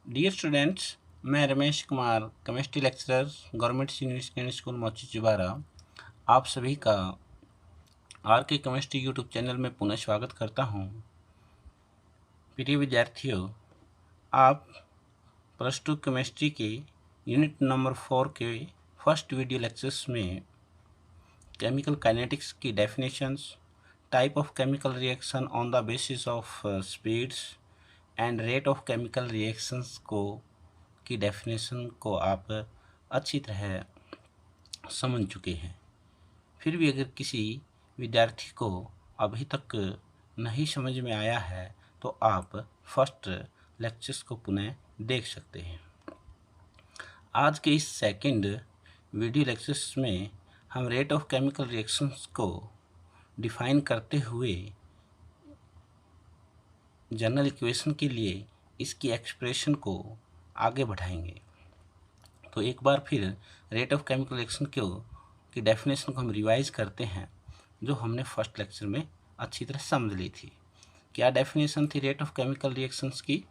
Dear students, मैं Ramesh Kumar, chemistry lecturer, government senior secondary school मोची चिबारा, आप सभी का आर के केमिस्ट्री यूट्यूब चैनल में पुनः स्वागत करता हूं। प्रिय विद्यार्थियों, आप प्लस टू केमिस्ट्री के यूनिट नंबर 4 के फर्स्ट वीडियो लेक्चर्स में केमिकल काइनेटिक्स की definitions, type of chemical reaction on the basis of speeds and rate of chemical reactions की डेफिनेशन को आप अच्छी तरह समझ चुके हैं। फिर भी अगर किसी विद्यार्थी को अभी तक नहीं समझ में आया है तो आप फर्स्ट लेक्चर्स को पुनः देख सकते हैं। आज के इस सेकंड वीडियो लेक्चर्स में हम रेट ऑफ केमिकल रिएक्शंस को डिफाइन करते हुए जनरल इक्वेशन के लिए इसकी एक्सप्रेशन को आगे बढ़ाएंगे। तो एक बार फिर रेट ऑफ केमिकल रिएक्शन की डेफिनेशन को हम रिवाइज करते हैं, जो हमने फर्स्ट लेक्चर में अच्छी तरह समझ ली थी। क्या डेफिनेशन थी रेट ऑफ केमिकल रिएक्शंस की?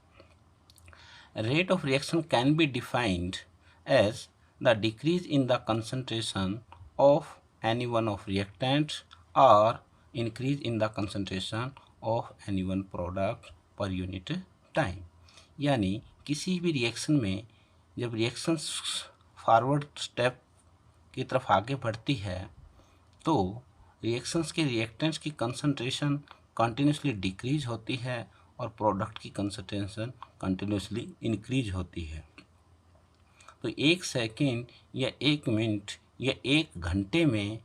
Rate of reaction can be defined as the decrease in the concentration of any one of reactant और increase in the concentration of any one product पर यूनिट टाइम। यानी किसी भी reaction में जब reaction forward step की तरफ आगे बढ़ती है तो रिएक्शंस के रिएक्टेंट्स की कंसंट्रेशन कंटिन्यूसली डिक्रीज होती है और प्रोडक्ट की कंसंट्रेशन कंटिन्यूसली इंक्रीज होती है। तो एक सेकेंड या एक मिनट या एक घंटे में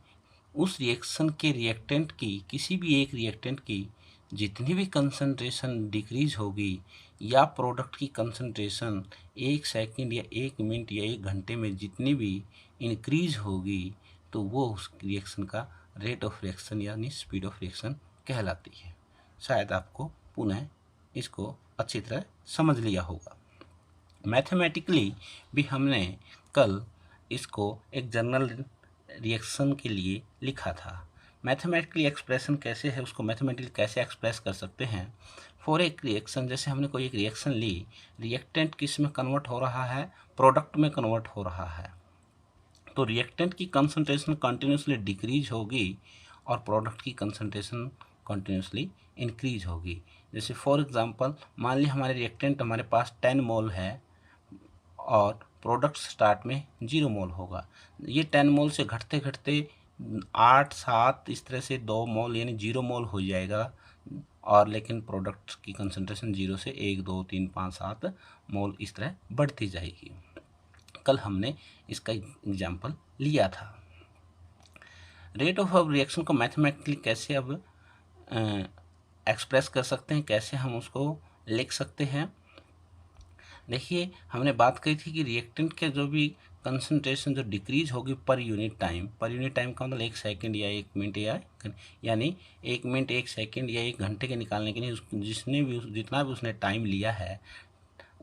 उस रिएक्शन के रिएक्टेंट की, किसी भी एक रिएक्टेंट की जितनी भी कंसंट्रेशन डिक्रीज होगी या प्रोडक्ट की कंसंट्रेशन एक सेकंड या एक मिनट या एक घंटे में जितनी भी इंक्रीज होगी तो वो उस रिएक्शन का रेट ऑफ रिएक्शन यानी स्पीड ऑफ रिएक्शन कहलाती है। शायद आपको पुनः इसको अच्छी तरह समझ लिया होगा। मैथमेटिकली भी हमने कल इसको एक जनरल रिएक्शन के लिए लिखा था। मैथमेटिकली एक्सप्रेशन कैसे है, उसको मैथमेटिकली कैसे एक्सप्रेस कर सकते हैं। फॉर एक रिएक्शन, जैसे हमने कोई एक रिएक्शन ली, रिएक्टेंट किस में कन्वर्ट हो रहा है? प्रोडक्ट में कन्वर्ट हो रहा है। तो रिएक्टेंट की कंसंट्रेशन कंटिन्यूसली डिक्रीज होगी और प्रोडक्ट की कंसंट्रेशन कंटिन्यूसली इंक्रीज होगी। जैसे फॉर एग्जांपल, मान लीजिए हमारे रिएक्टेंट हमारे पास 10 मोल है और प्रोडक्ट स्टार्ट में 0 मोल होगा। ये 10 मोल से घटते घटते 8, 7 इस तरह से 2 मोल यानी 0 मोल हो जाएगा, और लेकिन प्रोडक्ट की कंसंट्रेशन 0 से 1, 2, 3, 5, 7 मोल इस तरह बढ़ती जाएगी। कल हमने इसका एग्जाम्पल लिया था। रेट ऑफ रिएक्शन को मैथमेटिकली कैसे अब एक्सप्रेस कर सकते हैं, कैसे हम उसको लिख सकते हैं? देखिए, हमने बात कही थी कि रिएक्टेंट के जो भी कंसंट्रेशन जो डिक्रीज होगी पर यूनिट टाइम का मतलब एक सेकंड या एक मिनट यानी एक मिनट, एक सेकंड या एक घंटे के निकालने के लिए जितना भी उसने टाइम लिया है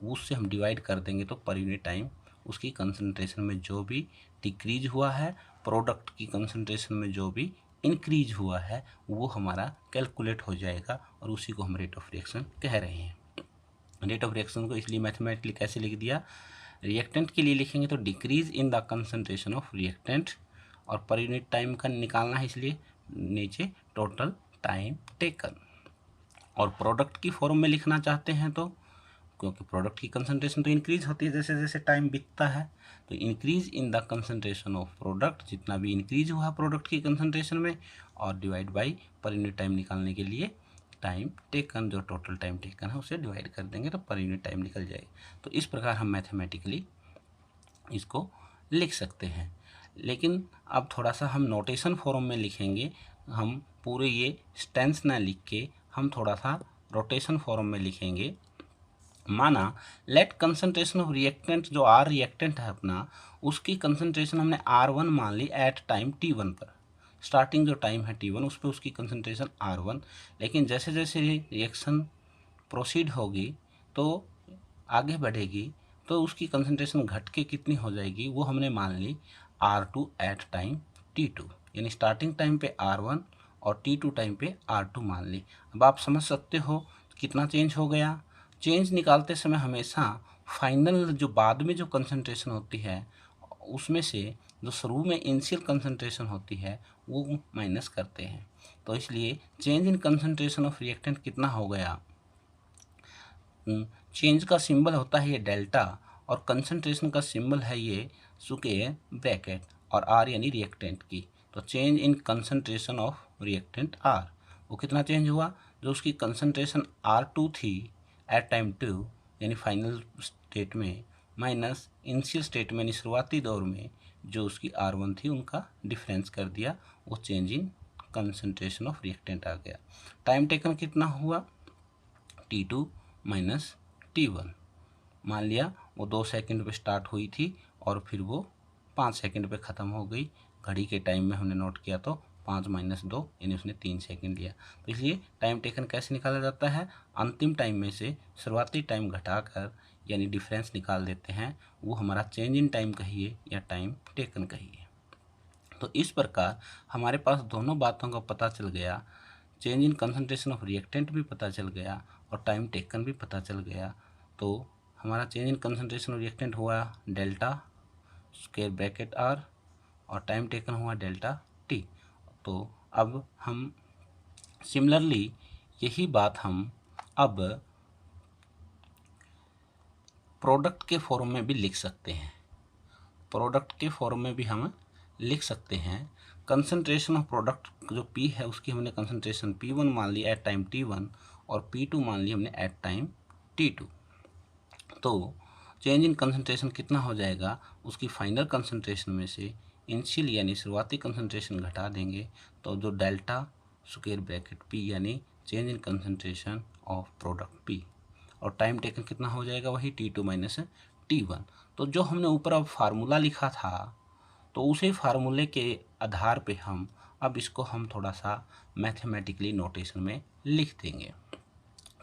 उससे हम डिवाइड कर देंगे तो पर यूनिट टाइम उसकी कंसंट्रेशन में जो भी डिक्रीज हुआ है, प्रोडक्ट की कंसंट्रेशन में जो भी इंक्रीज हुआ है, वो हमारा कैलकुलेट हो जाएगा और उसी को हम रेट ऑफ रिएक्शन कह रहे हैं। रेट ऑफ रिएक्शन को इसलिए मैथमेटिकली कैसे लिख दिया? रिएक्टेंट के लिए लिखेंगे तो decrease in the concentration of reactant, और पर यूनिट टाइम का निकालना है इसलिए नीचे टोटल टाइम टेकन। और प्रोडक्ट की फॉर्म में लिखना चाहते हैं तो, क्योंकि प्रोडक्ट की कंसंट्रेशन तो इंक्रीज होती है जैसे जैसे टाइम बीतता है, तो increase in the concentration of product, जितना भी इंक्रीज हुआ प्रोडक्ट की कंसंट्रेशन में, और डिवाइड बाई पर यूनिट टाइम निकालने के लिए टाइम टेकन, जो टोटल टाइम टेकन है उसे डिवाइड कर देंगे तो पर यूनिट टाइम निकल जाएगा। तो इस प्रकार हम मैथमेटिकली इसको लिख सकते हैं। लेकिन अब थोड़ा सा हम नोटेशन फॉर्म में लिखेंगे। हम पूरे ये स्टेंस ना लिख के हम थोड़ा सा रोटेशन फॉर्म में लिखेंगे। माना लेट कंसंट्रेशन ऑफ रिएक्टेंट, जो आर रिएक्टेंट है अपना, उसकी कंसंट्रेशन हमने R1 मान ली एट टाइम T1 पर। स्टार्टिंग जो टाइम है T1 उस पर उसकी कंसंट्रेशन R1, लेकिन जैसे जैसे रिएक्शन प्रोसीड होगी तो आगे बढ़ेगी तो उसकी कंसंट्रेशन घट के कितनी हो जाएगी, वो हमने मान ली R2 एट टाइम T2, यानी स्टार्टिंग टाइम पे R1 और T2 टाइम पे R2 मान ली। अब आप समझ सकते हो कितना चेंज हो गया। चेंज निकालते समय हमेशा फाइनल जो बाद में जो कंसंट्रेशन होती है उसमें से जो शुरू में इनिशियल कंसंट्रेशन होती है वो माइनस करते हैं। तो इसलिए change in concentration of reactant कितना हो गया, चेंज का सिंबल होता है ये डेल्टा और कंसंट्रेशन का सिंबल है ये स्क्वायर ब्रैकेट और आर यानी रिएक्टेंट की। तो change in concentration of reactant R, वो कितना चेंज हुआ, जो उसकी कंसंट्रेशन R2 थी एट टाइम 2 यानी फाइनल स्टेट में, माइनस इनिशियल स्टेट में यानी शुरुआती दौर में जो उसकी R1 थी, उनका डिफरेंस कर दिया, वो change in concentration of reactant आ गया। टाइम टेकन कितना हुआ, T2 माइनस T1। मान लिया वो 2 सेकंड पे स्टार्ट हुई थी और फिर वो 5 सेकंड पे ख़त्म हो गई। घड़ी के टाइम में हमने नोट किया तो 5 माइनस 2 यानी उसने 3 सेकंड लिया। तो इसलिए टाइम टेकन कैसे निकाला जाता है, अंतिम टाइम में से शुरुआती टाइम घटाकर यानी डिफरेंस निकाल देते हैं, वो हमारा चेंज इन टाइम कहिए या टाइम टेकन कहिए। तो इस प्रकार हमारे पास दोनों बातों का पता चल गया, change in concentration of reactant भी पता चल गया और टाइम टेकन भी पता चल गया। तो हमारा change in concentration of reactant हुआ डेल्टा स्क्वायर ब्रैकेट आर और टाइम टेकन हुआ डेल्टा टी। तो अब हम सिमिलरली यही बात हम अब प्रोडक्ट के फॉर्म में भी लिख सकते हैं। प्रोडक्ट के फॉर्म में भी हम लिख सकते हैं। कंसंट्रेशन ऑफ प्रोडक्ट जो P है उसकी हमने कंसंट्रेशन P1 मान ली एट टाइम T1 और P2 मान ली हमने एट टाइम T2। तो चेंज इन कंसंट्रेशन कितना हो जाएगा, उसकी फाइनल कंसंट्रेशन में से इनिशियल यानी शुरुआती कंसंट्रेशन घटा देंगे तो जो डेल्टा स्क्वायर ब्रैकेट P यानी change in concentration of product P और टाइम टेकन कितना हो जाएगा, वही T2 माइनस T1। तो जो हमने ऊपर अब फार्मूला लिखा था तो उसी फार्मूले के आधार पे हम अब इसको हम थोड़ा सा मैथमेटिकली नोटेशन में लिख देंगे।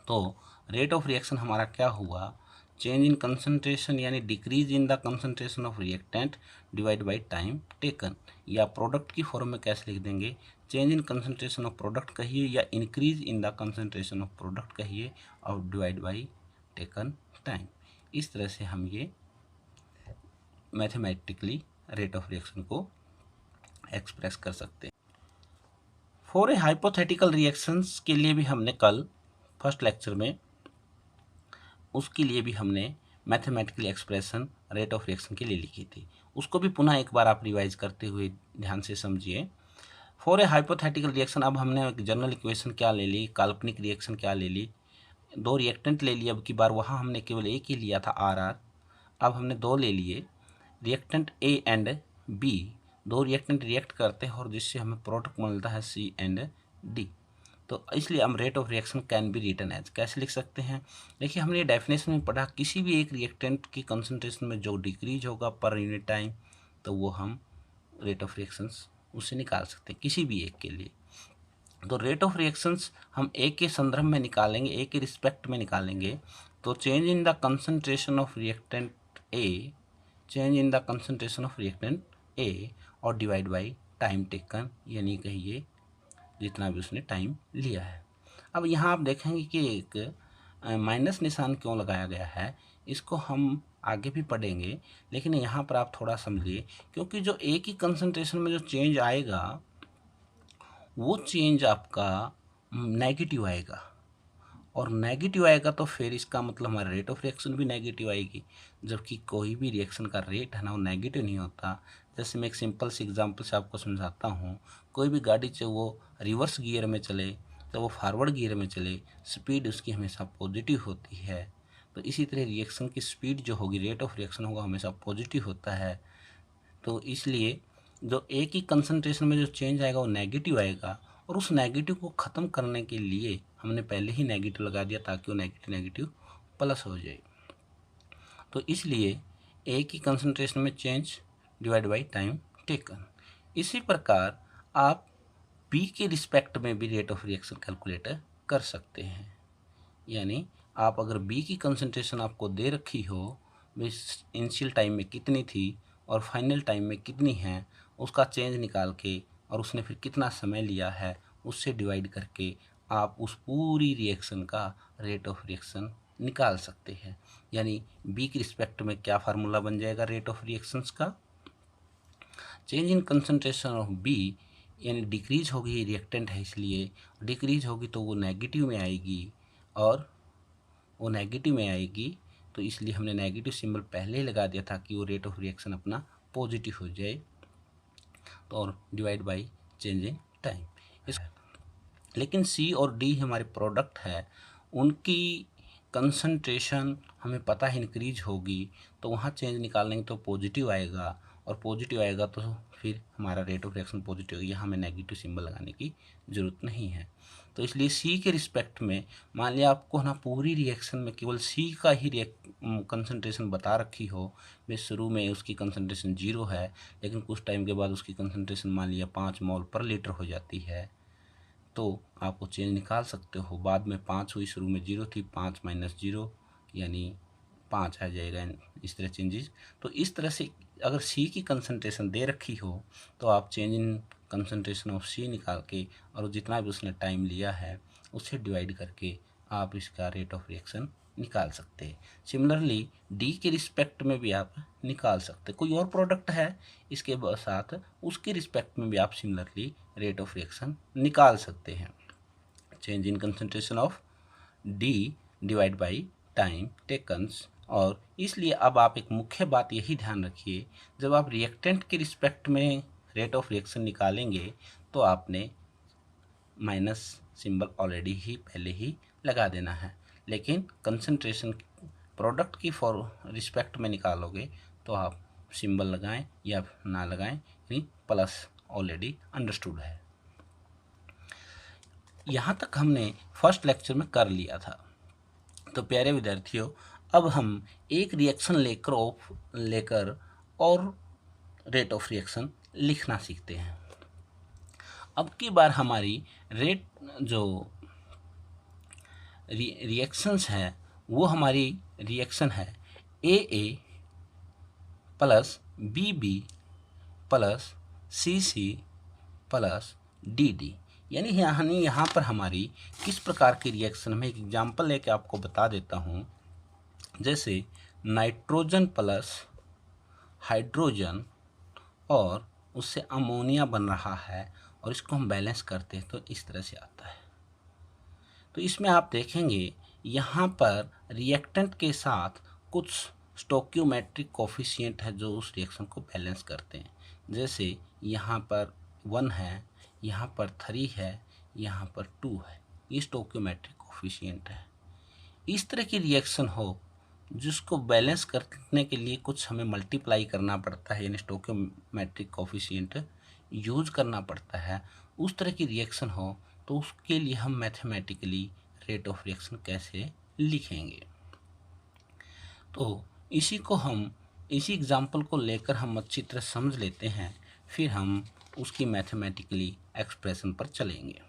तो रेट ऑफ रिएक्शन हमारा क्या हुआ, चेंज इन कंसंट्रेशन यानी decrease in the concentration of reactant divide by time taken, या प्रोडक्ट की फॉर्म में कैसे लिख देंगे, change in concentration of product कहिए या increase in the concentration of product कहिए और डिवाइड बाय टेकन टाइम। इस तरह से हम ये मैथमेटिकली रेट ऑफ रिएक्शन को एक्सप्रेस कर सकते हैं। फॉर ए हाइपोथेटिकल रिएक्शंस के लिए भी हमने कल फर्स्ट लेक्चर में उसके लिए भी हमने mathematical expression rate of reaction के लिए लिखी थी, उसको भी पुनः एक बार आप रिवाइज करते हुए ध्यान से समझिए। फॉर ए हाइपोथेटिकल रिएक्शन, अब हमने एक जनरल इक्वेशन क्या ले ली, काल्पनिक रिएक्शन क्या ले ली, दो रिएक्टेंट ले लिए, अब की बार वहाँ हमने केवल एक ही लिया था आर आर, अब हमने दो ले लिए रिएक्टेंट ए एंड बी, दो रिएक्टेंट रिएक्ट करते हैं और जिससे हमें प्रोडक्ट मिलता है सी एंड डी। तो इसलिए हम rate of reaction can be written as, कैसे लिख सकते हैं, देखिए हमने डेफिनेशन में पढ़ा किसी भी एक रिएक्टेंट की कंसंट्रेशन में जो डिक्रीज होगा पर यूनिट टाइम तो वो हम रेट ऑफ रिएक्शंस उससे निकाल सकते हैं किसी भी एक के लिए। तो रेट ऑफ रिएक्शंस हम ए के संदर्भ में निकालेंगे, ए के रिस्पेक्ट में निकालेंगे। तो change in the concentration of reactant A, change in the concentration of reactant A और डिवाइड बाई टाइम टेकन यानी कहिए जितना भी उसने टाइम लिया है। अब यहाँ आप देखेंगे कि एक माइनस निशान क्यों लगाया गया है, इसको हम आगे भी पढ़ेंगे, लेकिन यहाँ पर आप थोड़ा समझिए क्योंकि जो एक ही कंसंट्रेशन में जो चेंज आएगा वो चेंज आपका नेगेटिव आएगा और नेगेटिव आएगा तो फिर इसका मतलब हमारा रेट ऑफ रिएक्शन भी नेगेटिव आएगी, जबकि कोई भी रिएक्शन का रेट है ना वो नेगेटिव नहीं होता। जैसे मैं एक सिंपल सी एग्जांपल से आपको समझाता हूँ, कोई भी गाड़ी से वो रिवर्स गियर में चले तो वो फॉरवर्ड गियर में चले, स्पीड उसकी हमेशा पॉजिटिव होती है। तो इसी तरह रिएक्शन की स्पीड जो होगी, रेट ऑफ रिएक्शन होगा हमेशा पॉजिटिव होता है। तो इसलिए जो एक ही कंसंट्रेशन में जो चेंज आएगा वो नेगेटिव आएगा और उस नेगेटिव को ख़त्म करने के लिए हमने पहले ही नेगेटिव लगा दिया ताकि वो नेगेटिव नेगेटिव प्लस हो जाए। तो इसलिए एक ही कंसंट्रेशन में change divide by time taken. इसी प्रकार आप बी के रिस्पेक्ट में भी रेट ऑफ रिएक्शन कैलकुलेट कर सकते हैं। यानी आप अगर बी की कंसंट्रेशन आपको दे रखी हो, इनिशियल टाइम में कितनी थी और फाइनल टाइम में कितनी है, उसका चेंज निकाल के और उसने फिर कितना समय लिया है उससे डिवाइड करके आप उस पूरी रिएक्शन का रेट ऑफ रिएक्शन निकाल सकते हैं। यानी बी के रिस्पेक्ट में क्या फार्मूला बन जाएगा रेट ऑफ रिएक्शंस का, change in concentration of B यानी डिक्रीज होगी, रिएक्टेंट है इसलिए डिक्रीज होगी तो वो नेगेटिव में आएगी, और वो नेगेटिव में आएगी तो इसलिए हमने नेगेटिव सिंबल पहले ही लगा दिया था कि वो रेट ऑफ रिएक्शन अपना पॉजिटिव हो जाए, तो और divide by change in time. इस लेकिन सी और डी हमारे प्रोडक्ट है, उनकी कंसंट्रेशन हमें पता है इंक्रीज होगी, तो वहाँ चेंज निकालेंगे तो पॉजिटिव आएगा, और पॉजिटिव आएगा तो फिर हमारा रेट ऑफ रिएक्शन पॉजिटिव होगी, यहाँ हमें नेगेटिव सिंबल लगाने की ज़रूरत नहीं है। तो इसलिए सी के रिस्पेक्ट में मान लिया आपको ना पूरी रिएक्शन में केवल सी का ही कंसंट्रेशन बता रखी हो, वे शुरू में उसकी कंसंट्रेशन 0 है, लेकिन कुछ टाइम के बाद उसकी कंसंट्रेशन मान लिया 5 मोल पर लीटर हो जाती है, तो आपको चेंज निकाल सकते हो। बाद में 5 हुई, शुरू में 0 थी, 5 माइनस 0 यानी 5 आ जाएगा, इस तरह चेंजेस। तो इस तरह से अगर सी की कंसंट्रेशन दे रखी हो तो आप चेंज इन कंसंट्रेशन ऑफ सी निकाल के और जितना भी उसने टाइम लिया है उससे डिवाइड करके आप इसका रेट ऑफ रिएक्शन निकाल सकते हैं। सिमिलरली डी के रिस्पेक्ट में भी आप निकाल सकते हैं। कोई और प्रोडक्ट है इसके साथ, उसके रिस्पेक्ट में भी आप सिमिलरली रेट ऑफ रिएक्शन निकाल सकते हैं। Change in concentration of D divide by time takens. और इसलिए अब आप एक मुख्य बात यही ध्यान रखिए, जब आप रिएक्टेंट के रिस्पेक्ट में रेट ऑफ रिएक्शन निकालेंगे तो आपने माइनस सिंबल ऑलरेडी ही पहले ही लगा देना है, लेकिन कंसंट्रेशन प्रोडक्ट की फॉर रिस्पेक्ट में निकालोगे तो आप सिंबल लगाएं या ना लगाएं, यानी प्लस ऑलरेडी अंडरस्टूड है। यहाँ तक हमने फर्स्ट लेक्चर में कर लिया था। तो प्यारे विद्यार्थियों, अब हम एक रिएक्शन लेकर और रेट ऑफ रिएक्शन लिखना सीखते हैं। अब की बार हमारी रेट जो रिएक्शंस है वो हमारी रिएक्शन है A plus B plus C plus D. यानी यहाँ पर हमारी किस प्रकार की रिएक्शन, में एक एग्जांपल लेके आपको बता देता हूँ। जैसे नाइट्रोजन प्लस हाइड्रोजन और उससे अमोनिया बन रहा है और इसको हम बैलेंस करते हैं तो इस तरह से आता है। तो इसमें आप देखेंगे यहाँ पर रिएक्टेंट के साथ कुछ स्टोक्योमेट्रिक कोफिशिएंट है जो उस रिएक्शन को बैलेंस करते हैं। जैसे यहाँ पर 1 है, यहाँ पर 3 है, यहाँ पर 2 है, ये स्टोक्योमेट्रिक कोफिशिएंट है। इस तरह की रिएक्शन हो जिसको बैलेंस करने के लिए कुछ हमें मल्टीप्लाई करना पड़ता है, यानी स्टोक्योमेट्रिक कोफिशिएंट यूज करना पड़ता है, उस तरह की रिएक्शन हो तो उसके लिए हम मैथमेटिकली रेट ऑफ रिएक्शन कैसे लिखेंगे। तो इसी एग्जांपल को लेकर हम अच्छी तरह समझ लेते हैं, फिर हम उसकी मैथमेटिकली एक्सप्रेशन पर चलेंगे।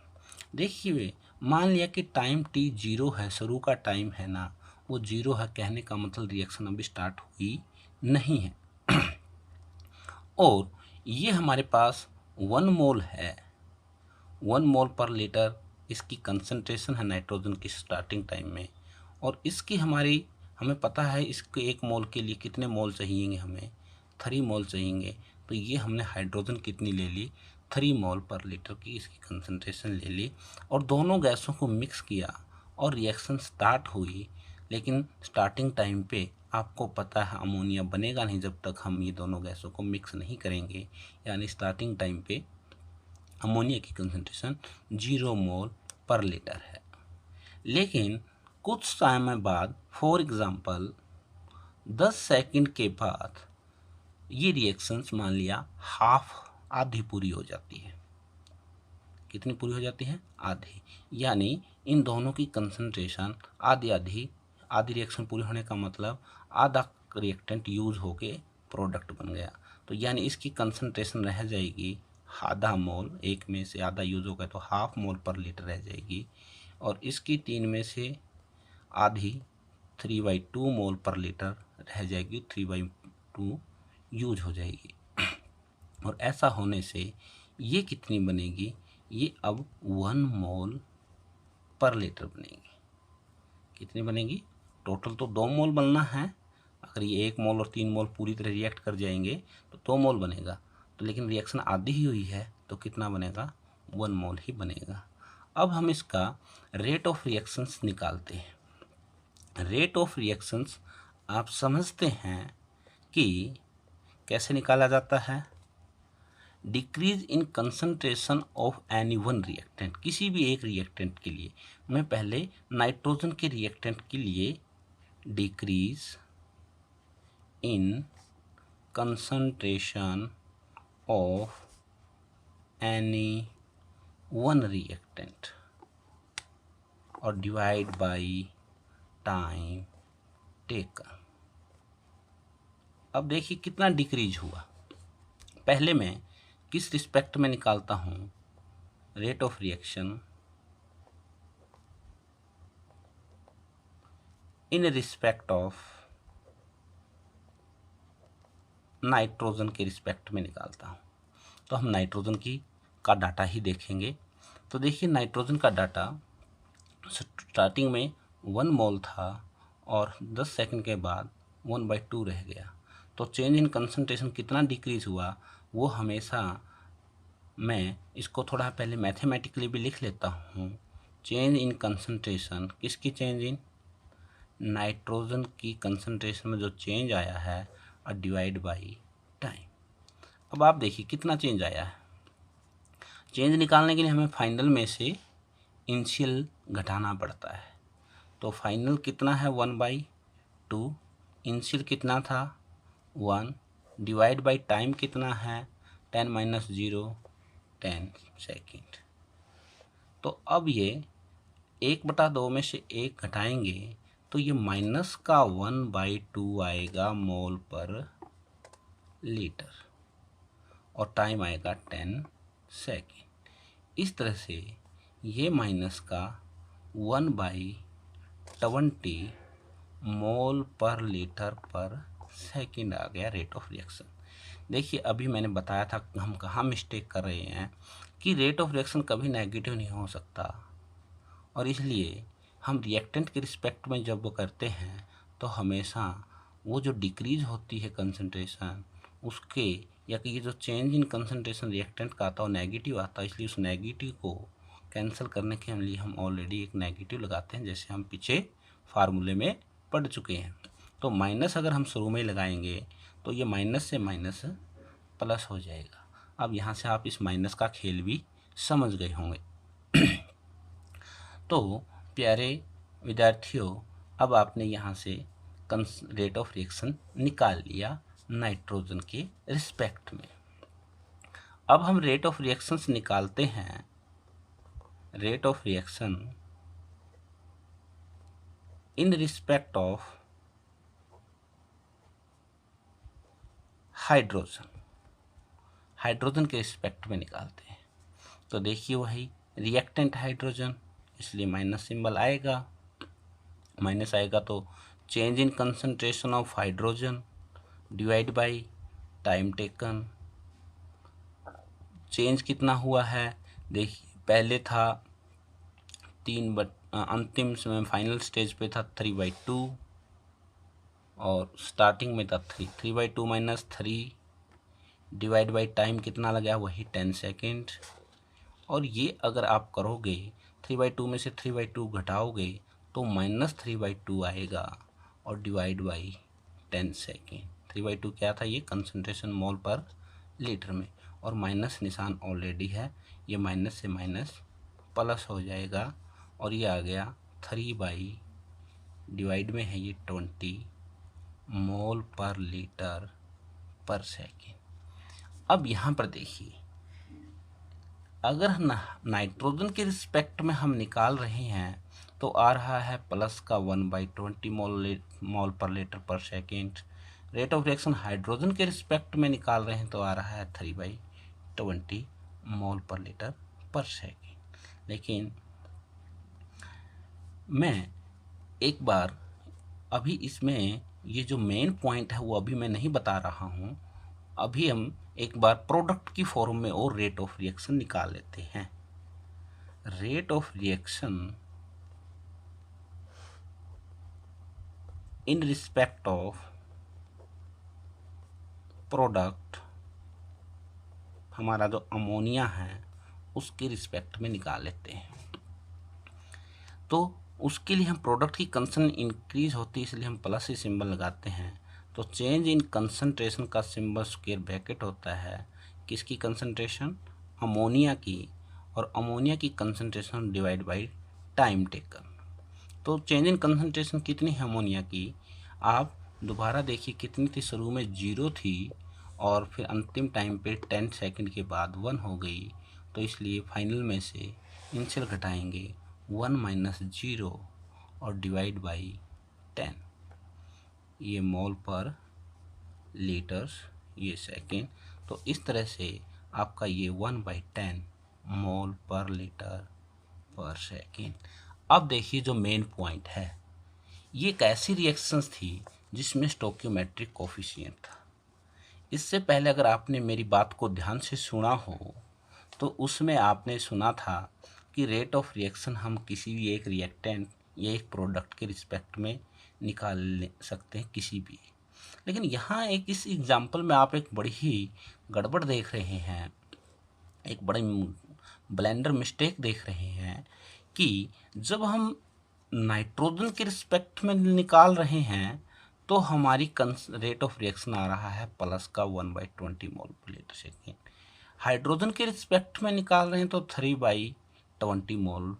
देखिए, मान लिया कि टाइम t 0 है, शुरू का टाइम है ना, वो 0 है, कहने का मतलब रिएक्शन अभी स्टार्ट हुई नहीं है। और ये हमारे पास 1 मोल है, 1 मोल पर लीटर इसकी कंसंट्रेशन है नाइट्रोजन की स्टार्टिंग टाइम में। और इसकी हमें पता है इसके 1 मोल के लिए कितने मोल चाहिए, हमें 3 मोल चाहिए। तो ये हमने हाइड्रोजन कितनी ले ली, 3 मोल पर लीटर की इसकी कंसंट्रेशन ले ली, और दोनों गैसों को मिक्स किया और रिएक्शन स्टार्ट हुई। लेकिन स्टार्टिंग टाइम पे आपको पता है अमोनिया बनेगा नहीं जब तक हम ये दोनों गैसों को मिक्स नहीं करेंगे, यानी स्टार्टिंग टाइम पे अमोनिया की कंसंट्रेशन 0 मोल पर लीटर है। लेकिन कुछ समय बाद, फॉर एग्जांपल 10 सेकंड के बाद, ये रिएक्शंस मान लिया आधी पूरी हो जाती है। कितनी पूरी हो जाती है? आधी। यानी इन दोनों की कंसंट्रेशन आधी रिएक्शन पूरी होने का मतलब आधा रिएक्टेंट यूज होके प्रोडक्ट बन गया। तो यानी इसकी कंसंट्रेशन रह जाएगी आधा मोल, एक में से आधा यूज हो गया तो हाफ मोल पर लीटर रह जाएगी, और इसकी 3 में से आधी 3/2 मोल पर लीटर रह जाएगी, 3/2 यूज हो जाएगी। और ऐसा होने से ये कितनी बनेगी, ये अब 1 मोल पर लीटर बनेगी। कितनी बनेगी? टोटल तो 2 मोल बनना है। अगर ये 1 मोल और 3 मोल पूरी तरह रिएक्ट कर जाएंगे तो 2 मोल बनेगा, तो लेकिन रिएक्शन आधी ही हुई है तो कितना बनेगा, 1 मोल ही बनेगा। अब हम इसका रेट ऑफ रिएक्शंस निकालते हैं। रेट ऑफ रिएक्शंस आप समझते हैं कि कैसे निकाला जाता है। Decrease in concentration of any one reactant, किसी भी एक रिएक्टेंट के लिए, मैं पहले नाइट्रोजन के रिएक्टेंट के लिए decrease in concentration of any one reactant और डिवाइड बाय टाइम टेकन। अब देखिए कितना डिक्रीज हुआ। पहले मैं किस रिस्पेक्ट में निकालता हूँ, rate of reaction in respect of nitrogen के रिस्पेक्ट में निकालता हूँ। तो हम नाइट्रोजन का डाटा ही देखेंगे। तो देखिए नाइट्रोजन का डाटा स्टार्टिंग में 1 मोल था और 10 सेकंड के बाद 1/2 रह गया। तो चेंज इन कंसंट्रेशन कितना डिक्रीज हुआ, वो हमेशा मैं इसको थोड़ा पहले मैथमेटिकली भी लिख लेता हूँ। चेंज इन कंसंट्रेशन, किसकी चेंज इन, नाइट्रोजन की कंसंट्रेशन में जो चेंज आया है और डिवाइड बाई टाइम। अब आप देखिए कितना चेंज आया है। चेंज निकालने के लिए हमें फाइनल में से इनिशियल घटाना पड़ता है। तो फाइनल कितना है, 1/2, इनिशियल कितना था 1, डिवाइड बाई टाइम कितना है 10 - 0 10 सेकेंड। तो अब ये 1/2 में से 1 घटाएंगे तो ये माइनस का 1/2 आएगा मोल पर लीटर और टाइम आएगा 10 सेकेंड। इस तरह से ये माइनस का 1/20 मोल पर लीटर पर सेकेंड आ गया रेट ऑफ रिएक्शन। देखिए अभी मैंने बताया था हम कहाँ मिस्टेक कर रहे हैं कि रेट ऑफ रिएक्शन कभी नेगेटिव नहीं हो सकता, और इसलिए हम रिएक्टेंट के रिस्पेक्ट में जब वो करते हैं तो हमेशा वो जो डिक्रीज होती है कंसंट्रेशन उसके, या कि ये जो चेंज इन कंसंट्रेशन रिएक्टेंट का आता है वो नेगेटिव आता है, इसलिए उस नेगेटिव को कैंसिल करने के लिए हम ऑलरेडी एक नेगेटिव लगाते हैं, जैसे हम पीछे फार्मूले में पढ़ चुके हैं। तो माइनस अगर हम शुरू में लगाएंगे तो ये माइनस से माइनस प्लस हो जाएगा। अब यहाँ से आप इस माइनस का खेल भी समझ गए होंगे। तो प्यारे विद्यार्थियों, अब आपने यहाँ से रेट ऑफ रिएक्शन निकाल लिया नाइट्रोजन के रिस्पेक्ट में। अब हम रेट ऑफ रिएक्शंस निकालते हैं, rate of reaction in respect of hydrogen, hydrogen के रिस्पेक्ट में निकालते हैं। तो देखिए वही रिएक्टेंट हाइड्रोजन, इसलिए माइनस सिंबल आएगा, माइनस आएगा तो change in concentration of hydrogen divide by time taken. Change कितना हुआ है, देखिए पहले था 3, अंतिम समय फाइनल स्टेज पे था 3/2 और स्टार्टिंग में था 3/2 - 3 डिवाइड बाई टाइम कितना लगा, वही 10 सेकेंड। और ये अगर आप करोगे 3/2 में से 3/2 घटाओगे तो -3/2 आएगा और डिवाइड बाई 10 सेकेंड। 3/2 क्या था, ये कंसंट्रेशन मोल पर लीटर में, और माइनस निशान ऑलरेडी है, ये माइनस से माइनस प्लस हो जाएगा और ये आ गया 3 डिवाइड में है ये 20 मोल पर लीटर पर सेकेंड। अब यहाँ पर देखिए अगर नाइट्रोजन के रिस्पेक्ट में हम निकाल रहे हैं तो आ रहा है प्लस का 1/20 मोल पर लीटर पर second. Rate of reaction hydrogen के रिस्पेक्ट में निकाल रहे हैं तो आ रहा है 3/20 मोल पर लीटर पर सेकेंड। लेकिन मैं एक बार अभी इसमें ये जो मेन पॉइंट है वो अभी मैं नहीं बता रहा हूँ, अभी हम एक बार प्रोडक्ट की फॉर्म में और रेट ऑफ रिएक्शन निकाल लेते हैं। Rate of reaction in respect of product, हमारा जो अमोनिया है उसके रिस्पेक्ट में निकाल लेते हैं। तो उसके लिए हम प्रोडक्ट की कंसंट्रेशन इंक्रीज होती है, इसलिए हम प्लस ही सिंबल लगाते हैं। तो चेंज इन कंसंट्रेशन का सिंबल स्क्वायर ब्रैकेट होता है किसकी कंसंट्रेशन, अमोनिया की, और अमोनिया की concentration divide by time taken. तो चेंज इन कंसंट्रेशन कितनी है अमोनिया की, आप दोबारा देखिए कितनी थी, शुरू में 0 थी और फिर अंतिम टाइम पे 10 सेकंड के बाद 1 हो गई। तो इसलिए फाइनल में से इनिशियल घटाएंगे 1 माइनस 0 और डिवाइड बाई 10, ये मोल पर लीटर्स, ये सेकेंड। तो इस तरह से आपका ये 1/10 मोल पर लीटर पर सेकेंड। अब देखिए जो मेन पॉइंट है, ये एक ऐसी रिएक्शंस थी जिसमें स्टोकियोमेट्रिक कोफिशिएंट था। इससे पहले अगर आपने मेरी बात को ध्यान से सुना हो तो उसमें आपने सुना था कि रेट ऑफ रिएक्शन हम किसी भी एक रिएक्टेंट या एक प्रोडक्ट के रिस्पेक्ट में निकाल सकते हैं किसी भी। लेकिन यहाँ एक इस एग्जांपल में आप एक बड़ी ही गड़बड़ देख रहे हैं, एक बड़ी ब्लेंडर मिस्टेक देख रहे हैं कि जब हम नाइट्रोजन के रिस्पेक्ट में निकाल रहे हैं तो हमारी रेट ऑफ रिएक्शन आ रहा है प्लस का 1/20 मोल पर लीटर सेकेंड। हाइड्रोजन के रिस्पेक्ट में निकाल रहे हैं तो 3/20 मोल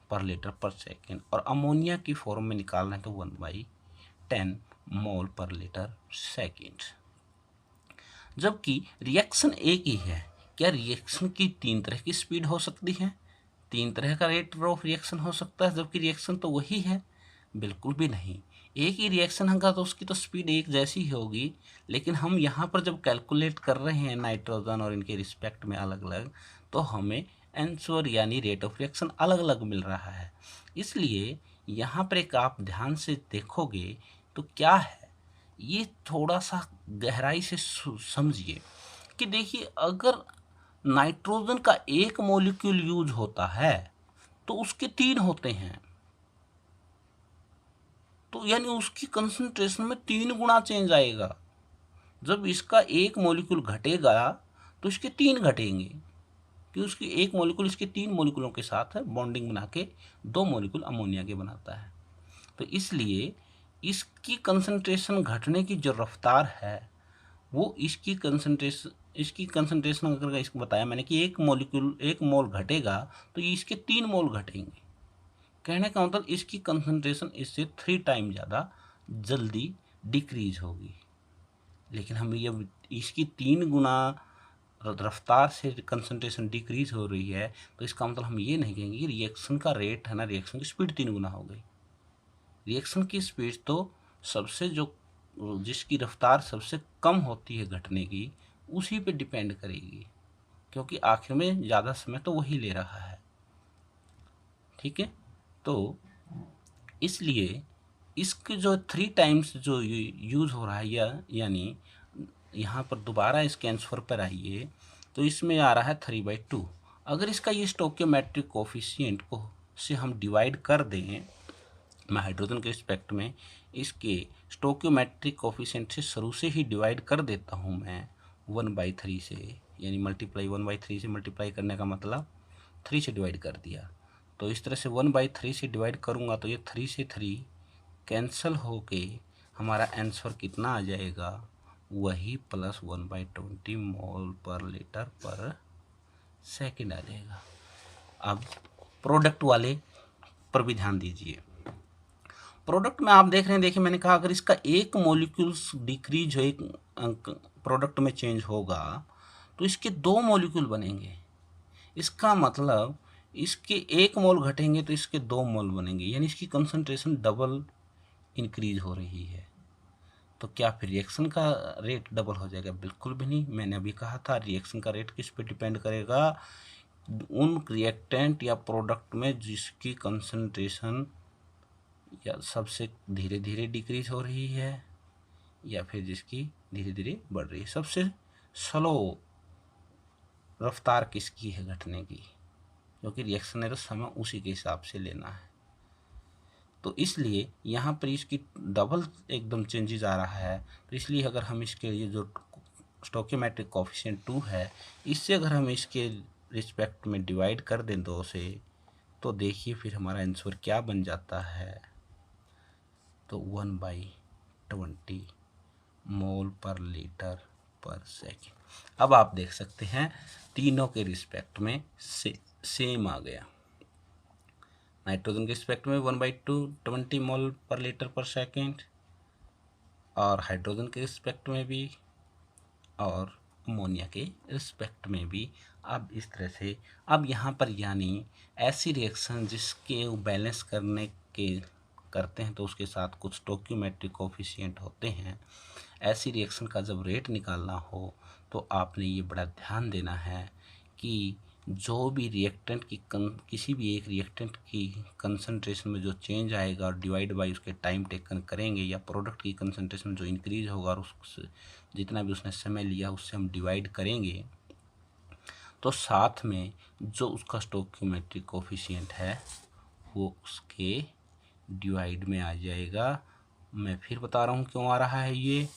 पर लीटर पर सेकेंड, और अमोनिया की फॉर्म में निकाल रहे हैं तो 1/10 मोल पर लीटर सेकेंड। जबकि रिएक्शन एक ही है। क्या रिएक्शन की 3 तरह की स्पीड हो सकती है, 3 तरह का रेट ऑफ रिएक्शन हो सकता है, जबकि रिएक्शन तो वही है? बिल्कुल भी नहीं। एक ही रिएक्शन होगा तो उसकी तो स्पीड एक जैसी ही होगी, लेकिन हम यहाँ पर जब कैलकुलेट कर रहे हैं नाइट्रोजन और इनके रिस्पेक्ट में अलग अलग, तो हमें आंसर यानी रेट ऑफ रिएक्शन अलग अलग मिल रहा है। इसलिए यहाँ पर एक आप ध्यान से देखोगे तो क्या है, ये थोड़ा सा गहराई से समझिए कि देखिए अगर नाइट्रोजन का एक मॉलिक्यूल यूज होता है तो उसके 3 होते हैं, तो यानी उसकी कंसंट्रेशन में 3 गुना चेंज आएगा। जब इसका एक मॉलिक्यूल घटेगा तो इसके 3 घटेंगे, कि उसकी एक मॉलिक्यूल इसके 3 मॉलिक्यूलों के साथ बॉन्डिंग बना के 2 मॉलिक्यूल अमोनिया के बनाता है। तो इसलिए इसकी कंसंट्रेशन घटने की जो रफ्तार है वो इसकी कंसंट्रेशन अगर इसको बताया मैंने कि एक मॉलिक्यूल एक मोल घटेगा तो ये इसके 3 मोल घटेंगे। कहने का मतलब इसकी कंसंट्रेशन इससे 3 टाइम ज़्यादा जल्दी डिक्रीज होगी। लेकिन हम ये इसकी 3 गुना रफ्तार से कंसंट्रेशन डिक्रीज हो रही है, तो इसका मतलब हम ये नहीं कहेंगे कि रिएक्शन का रेट है ना, रिएक्शन की स्पीड 3 गुना हो गई। रिएक्शन की स्पीड तो सबसे जो जिसकी रफ्तार सबसे कम होती है घटने की, उसी पे डिपेंड करेगी, क्योंकि आखिर में ज़्यादा समय तो वही ले रहा है। ठीक है, तो इसलिए इसके जो 3 टाइम्स जो यूज़ हो रहा है, यानी यहाँ पर दोबारा इसके आंसर पर आइए तो इसमें आ रहा है 3/2। अगर इसका ये स्टोकियोमेट्रिक कोफिशिएंट को से हम डिवाइड कर दें, मैं हाइड्रोजन के रिस्पेक्ट में इसके स्टोकियोमेट्रिक कोफिशिएंट से शुरू से ही डिवाइड कर देता हूँ मैं 1/3 से, यानी मल्टीप्लाई 1/3 से मल्टीप्लाई करने का मतलब 3 से डिवाइड कर दिया। तो इस तरह से 1/3 से डिवाइड करूँगा तो ये 3 से 3 कैंसल हो के हमारा आंसर कितना आ जाएगा, वही प्लस 1/20 मोल पर लीटर पर सेकेंड आ जाएगा। अब प्रोडक्ट वाले पर भी ध्यान दीजिए। प्रोडक्ट में आप देख रहे हैं, देखिए मैंने कहा अगर इसका एक मॉलिक्यूल्स डिक्रीज हो, एक प्रोडक्ट में चेंज होगा तो इसके 2 मॉलिक्यूल बनेंगे। इसका मतलब इसके 1 मोल घटेंगे तो इसके 2 मोल बनेंगे, यानी इसकी कंसंट्रेशन डबल इंक्रीज हो रही है। तो क्या फिर रिएक्शन का रेट डबल हो जाएगा? बिल्कुल भी नहीं। मैंने अभी कहा था रिएक्शन का रेट किस पे डिपेंड करेगा, उन रिएक्टेंट या प्रोडक्ट में जिसकी कंसंट्रेशन या सबसे धीरे धीरे डिक्रीज हो रही है या फिर जिसकी धीरे धीरे बढ़ रही है। सबसे स्लो रफ्तार किसकी है घटने की, क्योंकि रिएक्शन है तो समय उसी के हिसाब से लेना है। तो इसलिए यहाँ पर इसकी डबल एकदम चेंजेस आ रहा है। तो इसलिए अगर हम इसके लिए जो स्टोकियोमेट्रिक कोफिशिएंट 2 है, इससे अगर हम इसके रिस्पेक्ट में डिवाइड कर दें 2 से, तो देखिए फिर हमारा आंसर क्या बन जाता है। तो 1/20 मोल पर लीटर पर सेकेंड। अब आप देख सकते हैं तीनों के रिस्पेक्ट में सेम आ गया। नाइट्रोजन के रिस्पेक्ट में 1/20 मोल पर लीटर पर सेकेंड, और हाइड्रोजन के रिस्पेक्ट में भी, और अमोनिया के रिस्पेक्ट में भी। अब इस तरह से, अब यहाँ पर यानी ऐसी रिएक्शन जिसके बैलेंस करते हैं तो उसके साथ कुछ स्टोकियोमेट्रिक कोफिशिएंट होते हैं, ऐसी रिएक्शन का जब रेट निकालना हो तो आपने ये बड़ा ध्यान देना है कि जो भी रिएक्टेंट की किसी भी एक रिएक्टेंट की कंसंट्रेशन में जो चेंज आएगा और डिवाइड बाय उसके टाइम टेकन करेंगे, या प्रोडक्ट की कंसंट्रेशन जो इंक्रीज होगा और उससे जितना भी उसने समय लिया उससे हम डिवाइड करेंगे, तो साथ में जो उसका स्टोकियोमेट्रिक कोफिशिएंट है वो उसके डिवाइड में आ जाएगा। मैं फिर बता रहा हूँ क्यों आ रहा है ये,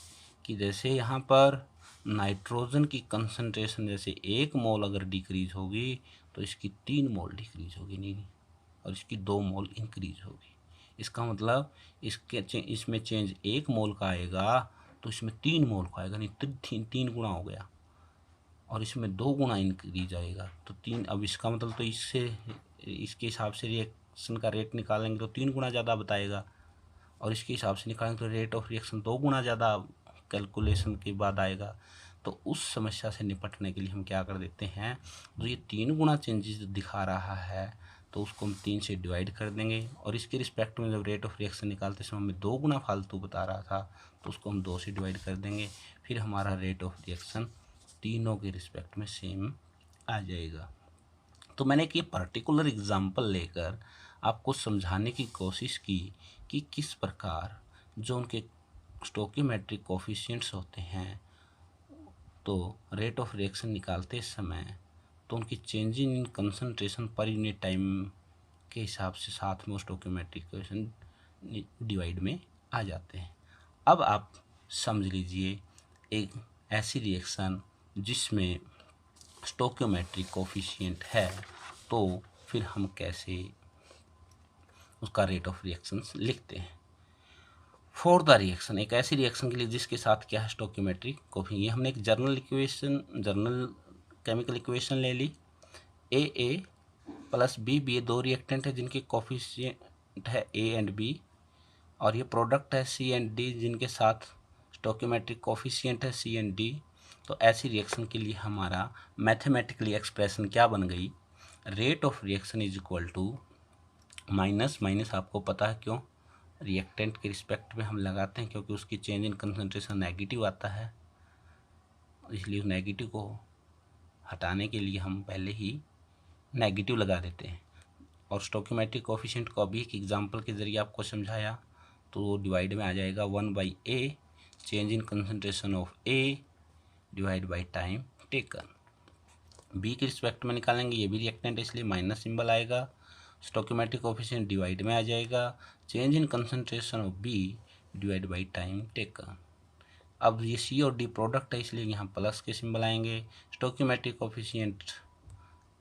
कि जैसे यहाँ पर नाइट्रोजन की कंसंट्रेशन जैसे 1 मोल अगर डिक्रीज होगी तो इसकी 3 मोल डिक्रीज होगी, नहीं, और इसकी 2 मोल इंक्रीज होगी। इसका मतलब इसमें चेंज 1 मोल का आएगा तो इसमें 3 मोल का आएगा, नहीं 3 गुना हो गया, और इसमें 2 गुना इंक्रीज आएगा तो 3। अब इसका मतलब तो इसके हिसाब से रिएक्शन का रेट निकालेंगे तो 3 गुना ज़्यादा बताएगा, और इसके हिसाब से निकालेंगे तो रेट ऑफ रिएक्शन 2 गुना ज़्यादा कैलकुलेशन के बाद आएगा। तो उस समस्या से निपटने के लिए हम क्या कर देते हैं, जो ये 3 गुना चेंजेस दिखा रहा है तो उसको हम 3 से डिवाइड कर देंगे, और इसके रिस्पेक्ट में जब रेट ऑफ रिएक्शन निकालते समय हमें 2 गुना फालतू बता रहा था तो उसको हम 2 से डिवाइड कर देंगे। फिर हमारा रेट ऑफ रिएक्शन तीनों के रिस्पेक्ट में सेम आ जाएगा। तो मैंने एक ये पर्टिकुलर एग्जांपल लेकर आपको समझाने की कोशिश की कि किस प्रकार जो उनके स्टोकियोमेट्रिक कोफिशिएंट्स होते हैं, तो रेट ऑफ रिएक्शन निकालते समय तो उनकी चेंजिंग इन कंसंट्रेशन पर यूनिट टाइम के हिसाब से साथ में स्टोकियोमेट्रिक कोफिशिएंट डिवाइड में आ जाते हैं। अब आप समझ लीजिए एक ऐसी रिएक्शन जिसमें स्टोकियोमेट्रिक कोफिशिएंट है, तो फिर हम कैसे उसका रेट ऑफ रिएक्शंस लिखते हैं। फॉर द रिएक्शन, एक ऐसी रिएक्शन के लिए जिसके साथ क्या है स्टोकियोमेट्रिक कोफिशिएंट, ये हमने एक जर्नल केमिकल इक्वेशन ले ली। ए प्लस बी, ये 2 रिएक्टेंट है जिनके कोफिशिएंट है ए एंड बी, और ये प्रोडक्ट है सी एंड डी जिनके साथ स्टोकियोमेट्रिक कोफिशिएंट है सी एंड डी। तो ऐसी रिएक्शन के लिए हमारा मैथमेटिकली एक्सप्रेशन क्या बन गई, rate of reaction is equal to minus आपको पता है क्यों, रिएक्टेंट के रिस्पेक्ट में हम लगाते हैं क्योंकि उसकी चेंज इन कंसंट्रेशन नेगेटिव आता है, इसलिए नेगेटिव को हटाने के लिए हम पहले ही नेगेटिव लगा देते हैं। और स्टोकियोमेट्रिक कोफिशिएंट को अभी एक एग्जांपल के ज़रिए आपको समझाया, तो वो डिवाइड में आ जाएगा 1/A change in concentration of A divide by time taken. B के रिस्पेक्ट में निकालेंगे, ये भी रिएक्टेंट है इसलिए माइनस सिंबल आएगा, स्टोकियोमेट्रिक कोफिशिएंट डिवाइड में आ जाएगा, change in concentration of B divide by time taken. अब ये सी और डी प्रोडक्ट है इसलिए यहाँ प्लस के सिंबल आएंगे, स्टोकियोमेट्रिक कोफिशिएंट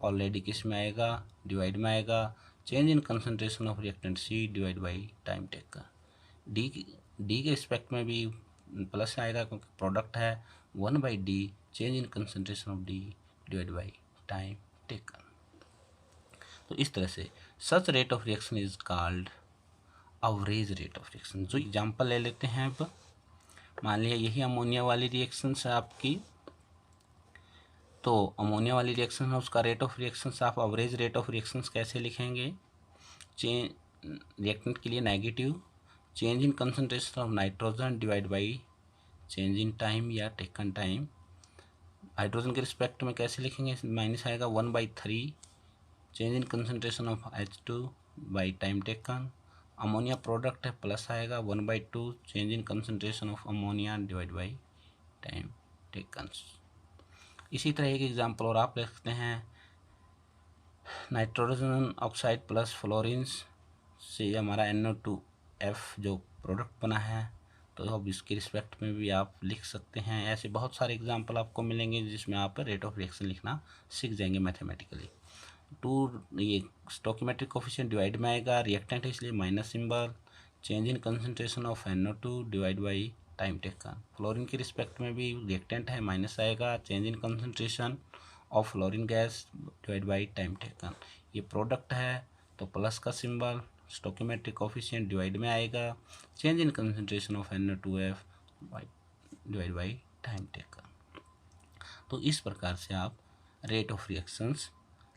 ऑलरेडी किस में आएगा, डिवाइड में आएगा, change in concentration of reactant C divide by time taken. D के रिस्पेक्ट में भी प्लस आएगा क्योंकि प्रोडक्ट है, 1/D change in concentration of D divide by time taken. तो इस तरह से such rate of reaction is called average rate of reaction. जो एग्जांपल ले लेते हैं, अब मान लिया यही अमोनिया वाली रिएक्शन है आपकी, तो अमोनिया वाली रिएक्शन है, उसका रेट ऑफ रिएक्शन आप एवरेज रेट ऑफ रिएक्शन कैसे लिखेंगे, रिएक्टेंट के लिए negative, change in concentration of nitrogen divide by change in time या टेकन टाइम। हाइड्रोजन के रिस्पेक्ट में कैसे लिखेंगे, माइनस आएगा 1/3 change in concentration of H2 by time taken. Ammonia product है, प्लस आएगा 1/2 change in concentration of ammonia divide by time taken. इसी तरह एक एग्जांपल और आप ले सकते हैं, नाइट्रोजन ऑक्साइड प्लस फ्लोरिन्स से हमारा NO2F जो प्रोडक्ट बना है, तो अब इसके रिस्पेक्ट में भी आप लिख सकते हैं। ऐसे बहुत सारे एग्जांपल आपको मिलेंगे जिसमें आप रेट ऑफ रिएक्शन लिखना सीख जाएंगे मैथमेटिकली। ये स्टोइकियोमेट्रिक कोफिशिएंट डिवाइड में आएगा, रिएक्टेंट है इसलिए minus symbol, change in concentration of NO2 divide by time taken. Fluorine के रिस्पेक्ट में भी रिएक्टेंट है, माइनस आएगा, change in concentration of fluorine gas divide by time taken. ये प्रोडक्ट है तो प्लस का सिंबल, स्टोइकियोमेट्रिक कोफिशिएंट डिवाइड में आएगा, change in concentration of NO2F divide by time taken. तो इस प्रकार से आप रेट ऑफ रिएक्शंस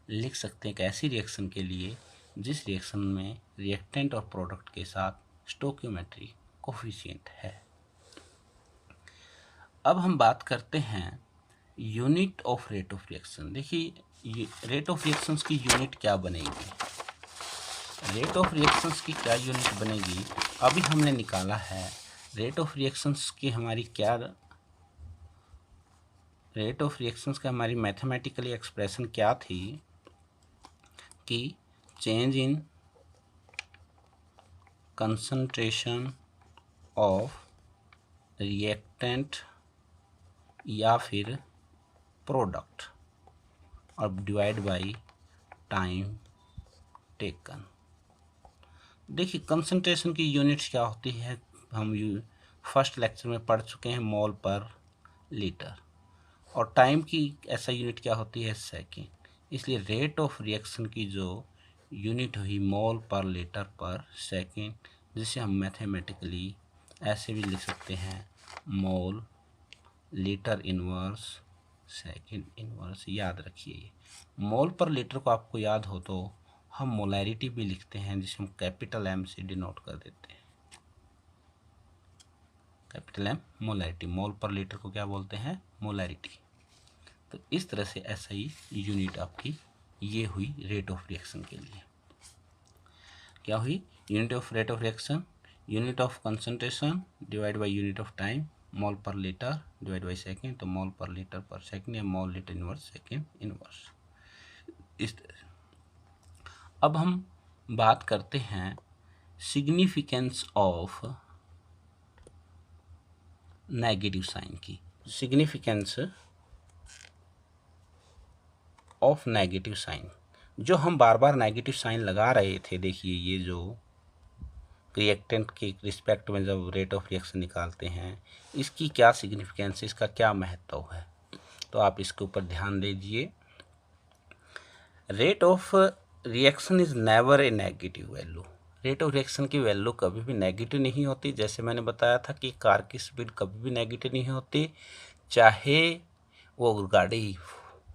लिख सकते हैं एक ऐसी रिएक्शन के लिए जिस रिएक्शन में रिएक्टेंट और प्रोडक्ट के साथ स्टोइकियोमेट्रिक कोफिशिएंट है। अब हम बात करते हैं unit of rate of reaction. देखिए रेट ऑफ रिएक्शंस की यूनिट क्या बनेगी, रेट ऑफ रिएक्शंस की क्या यूनिट बनेगी अभी हमने निकाला है। रेट ऑफ रिएक्शंस की हमारी क्या, रेट ऑफ रिएक्शंस का हमारी मैथमेटिकली एक्सप्रेशन क्या थी कि change in concentration of reactant या फिर प्रोडक्ट और डिवाइड बाय टाइम टेकन। देखिए कंसंट्रेशन की यूनिट्स क्या होती है, हम फर्स्ट लेक्चर में पढ़ चुके हैं, मोल पर लीटर। और टाइम की ऐसा यूनिट क्या होती है, सेकेंड। इसलिए रेट ऑफ रिएक्शन की जो यूनिट हुई मोल पर लीटर पर सेकेंड, जिसे हम मैथमेटिकली ऐसे भी लिख सकते हैं mole litre inverse second inverse. याद रखिए मोल पर लीटर को आपको याद हो तो हम मोलैरिटी भी लिखते हैं जिसे हम कैपिटल M से डिनोट कर देते हैं, कैपिटल M मोलैरिटी। मोल पर लीटर को क्या बोलते हैं, मोलैरिटी। तो इस तरह से ऐसा ही यूनिट आपकी ये हुई रेट ऑफ रिएक्शन के लिए। क्या हुई, unit of rate of reaction, unit of concentration divide by unit of time, mole per litre divide by second, तो मोल पर लीटर पर सेकेंड या mole litre inverse second inverse. इस तरह से अब हम बात करते हैं सिग्निफिकेंस ऑफ नेगेटिव साइन की। सिग्निफिकेंस ऑफ नेगेटिव साइन, जो हम बार बार नेगेटिव साइन लगा रहे थे, देखिए ये जो रिएक्टेंट के रिस्पेक्ट में जब रेट ऑफ रिएक्शन निकालते हैं, इसकी क्या सिग्निफिकेंस, इसका क्या महत्व है, तो आप इसके ऊपर ध्यान दीजिए। Rate of reaction is never a negative value. Rate of reaction की वैल्यू कभी भी नेगेटिव नहीं होती। जैसे मैंने बताया था कि कार की स्पीड कभी भी नेगेटिव नहीं होती, चाहे वो गाड़ी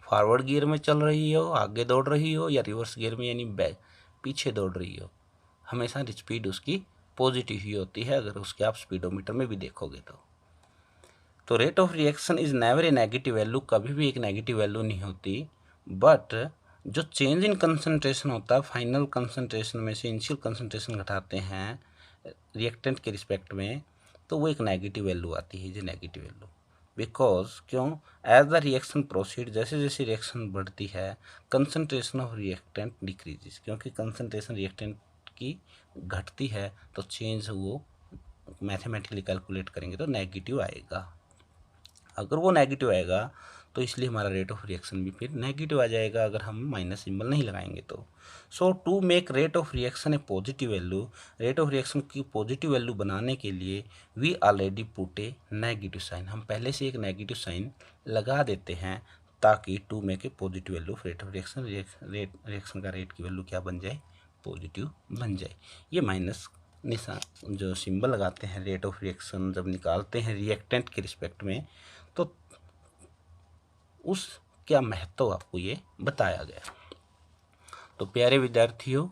फॉरवर्ड गियर में चल रही हो, आगे दौड़ रही हो, या रिवर्स गियर में यानी बैक पीछे दौड़ रही हो, हमेशा स्पीड उसकी पॉजिटिव ही होती है, अगर उसके आप स्पीडोमीटर में भी देखोगे तो rate of reaction is never a negative value, कभी भी एक नेगेटिव वैल्यू नहीं होती। बट जो चेंज इन कंसंट्रेशन होता है, फाइनल कंसंट्रेशन में से इनिशियल कंसंट्रेशन घटाते हैं रिएक्टेंट के रिस्पेक्ट में, तो वो एक नेगेटिव वैल्यू आती है, जो नेगेटिव वैल्यू। बिकॉज क्यों, एज द रिएक्शन प्रोसीड, जैसे जैसे रिएक्शन बढ़ती है कंसंट्रेशन ऑफ रिएक्टेंट डिक्रीजेस, क्योंकि कंसंट्रेशन रिएक्टेंट की घटती है तो चेंज वो मैथमेटिकली कैलकुलेट करेंगे तो नेगेटिव आएगा। अगर वो नेगेटिव आएगा तो इसलिए हमारा रेट ऑफ रिएक्शन भी फिर नेगेटिव आ जाएगा, अगर हम माइनस सिंबल नहीं लगाएंगे तो। So to make rate of reaction a positive value, rate of reaction की पॉजिटिव वैल्यू बनाने के लिए we already put a negative sign, हम पहले से एक नेगेटिव साइन लगा देते हैं ताकि to make a positive value of rate of reaction, reaction का रेट की वैल्यू क्या बन जाए, पॉजिटिव बन जाए। ये माइनस निशान जो सिंबल लगाते हैं रेट ऑफ रिएक्शन जब निकालते हैं रिएक्टेंट के रिस्पेक्ट में, तो उस क्या महत्व आपको ये बताया गया। तो प्यारे विद्यार्थियों,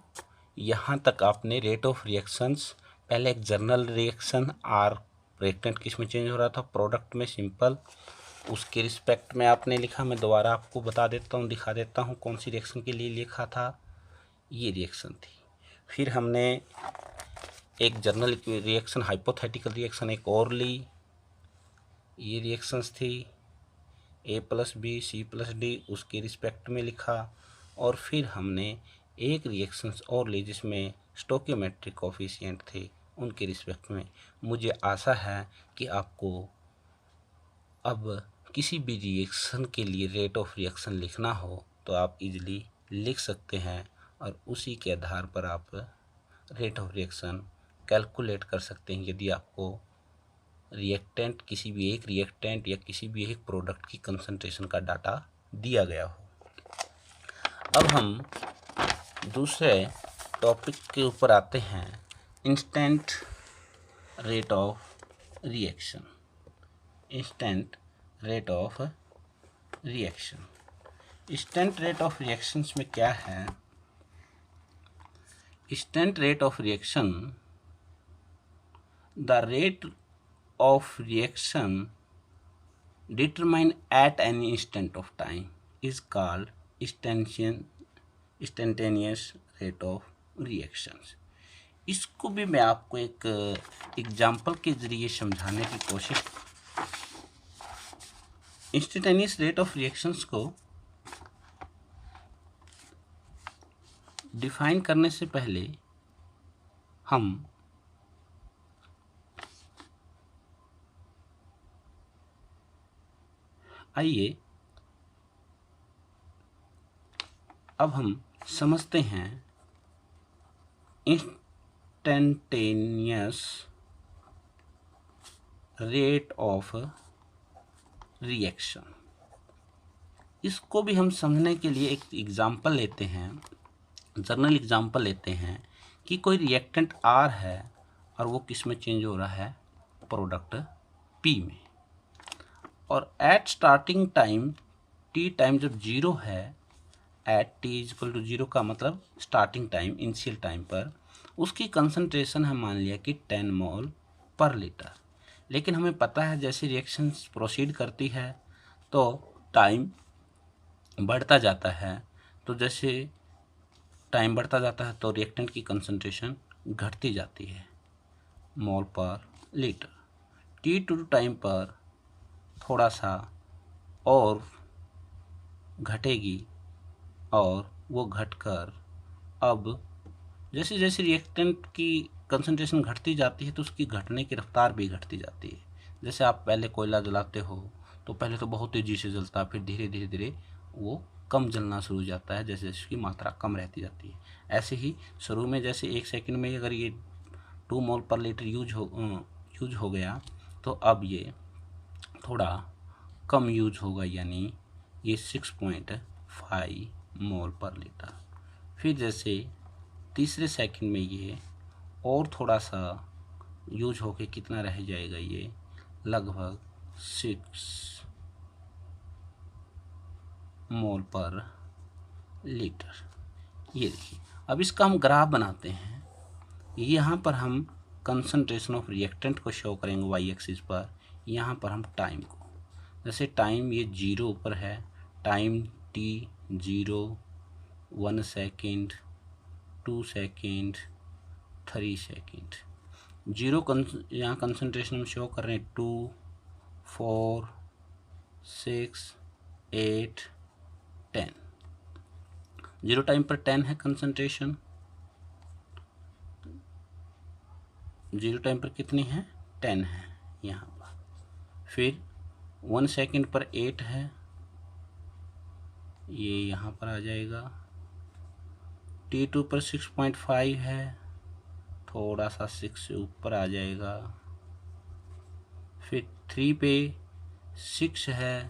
यहाँ तक आपने रेट ऑफ रिएक्शंस, पहले एक जर्नल रिएक्शन आर रिएक्टेंट किस में चेंज हो रहा था, प्रोडक्ट में सिंपल, उसके रिस्पेक्ट में आपने लिखा। मैं दोबारा आपको बता देता हूँ, दिखा देता हूँ कौन सी रिएक्शन के लिए लिखा था, ये रिएक्शन थी। फिर हमने एक जर्नल रिएक्शन हाइपोथेटिकल रिएक्शन एक और ली, ये रिएक्शंस थी A+B C+D, उसके रिस्पेक्ट में लिखा। और फिर हमने एक रिएक्शंस और ली जिसमें स्टोकियोमेट्रिक कोफिशिएंट थे उनके रिस्पेक्ट में। मुझे आशा है कि आपको अब किसी भी रिएक्शन के लिए रेट ऑफ रिएक्शन लिखना हो तो आप इजीली लिख सकते हैं और उसी के आधार पर आप रेट ऑफ रिएक्शन कैलकुलेट कर सकते हैं यदि आपको रिएक्टेंट किसी भी एक रिएक्टेंट या किसी भी एक प्रोडक्ट की कंसंट्रेशन का डाटा दिया गया हो। अब हम दूसरे टॉपिक के ऊपर आते हैं, instant rate of reaction. Instant rate of reaction, instant rate of reactions में क्या है? Instant rate of reaction, the rate of reaction determined at any instant of time is called instantaneous rate of reactions। इसको भी मैं आपको एक example के ज़रिए समझाने की कोशिश। इंस्टेंटेनियस रेट ऑफ रिएक्शंस को डिफाइन करने से पहले हम आइए अब हम समझते हैं इंस्टेंटेनियस रेट ऑफ रिएक्शन। इसको भी हम समझने के लिए एक एग्जाम्पल लेते हैं, जनरल एग्जाम्पल लेते हैं कि कोई रिएक्टेंट R है और वो किस में चेंज हो रहा है? प्रोडक्ट P में। और at starting time T time जब 0 है, एट T इक्वल टू 0 का मतलब स्टार्टिंग टाइम, इनिशियल टाइम पर उसकी कंसंट्रेशन हम मान लिया कि 10 मोल पर लीटर। लेकिन हमें पता है जैसे रिएक्शन प्रोसीड करती है तो टाइम बढ़ता जाता है, तो जैसे टाइम बढ़ता जाता है तो रिएक्टेंट की कंसंट्रेशन घटती जाती है मोल पर लीटर। T2 टाइम पर थोड़ा सा और घटेगी और वो घटकर अब जैसे जैसे रिएक्टेंट की कंसंट्रेशन घटती जाती है तो उसकी घटने की रफ्तार भी घटती जाती है। जैसे आप पहले कोयला जलाते हो तो पहले तो बहुत तेज़ी से जलता है, फिर धीरे धीरे धीरे वो कम जलना शुरू हो जाता है जैसे इसकी मात्रा कम रहती जाती है। ऐसे ही शुरू में जैसे 1 सेकंड में अगर ये 2 मोल पर लीटर यूज हो गया तो अब ये थोड़ा कम यूज होगा, यानी ये 6.5 मोल पर लीटर। फिर जैसे तीसरे सेकंड में ये और थोड़ा सा यूज होके कितना रह जाएगा? ये लगभग 6 मोल पर लीटर। ये देखिए, अब इसका हम ग्राफ बनाते हैं। यहाँ पर हम कंसंट्रेशन ऑफ रिएक्टेंट को शो करेंगे वाई एक्सिस पर, यहाँ पर हम टाइम को, जैसे टाइम ये 0 पर है, time T 0, 1 second, 2 second, 3 second. 0 यहाँ कंसंट्रेशन हम शो कर रहे हैं 2, 4, 6, 8, 10। 0 टाइम पर 10 है कंसंट्रेशन, 0 टाइम पर कितनी है? 10 है यहाँ पर। फिर 1 सेकेंड पर 8 है, ये यहाँ पर आ जाएगा। T2 पर 6.5 है, थोड़ा सा 6 से ऊपर आ जाएगा। फिर 3 पे 6 है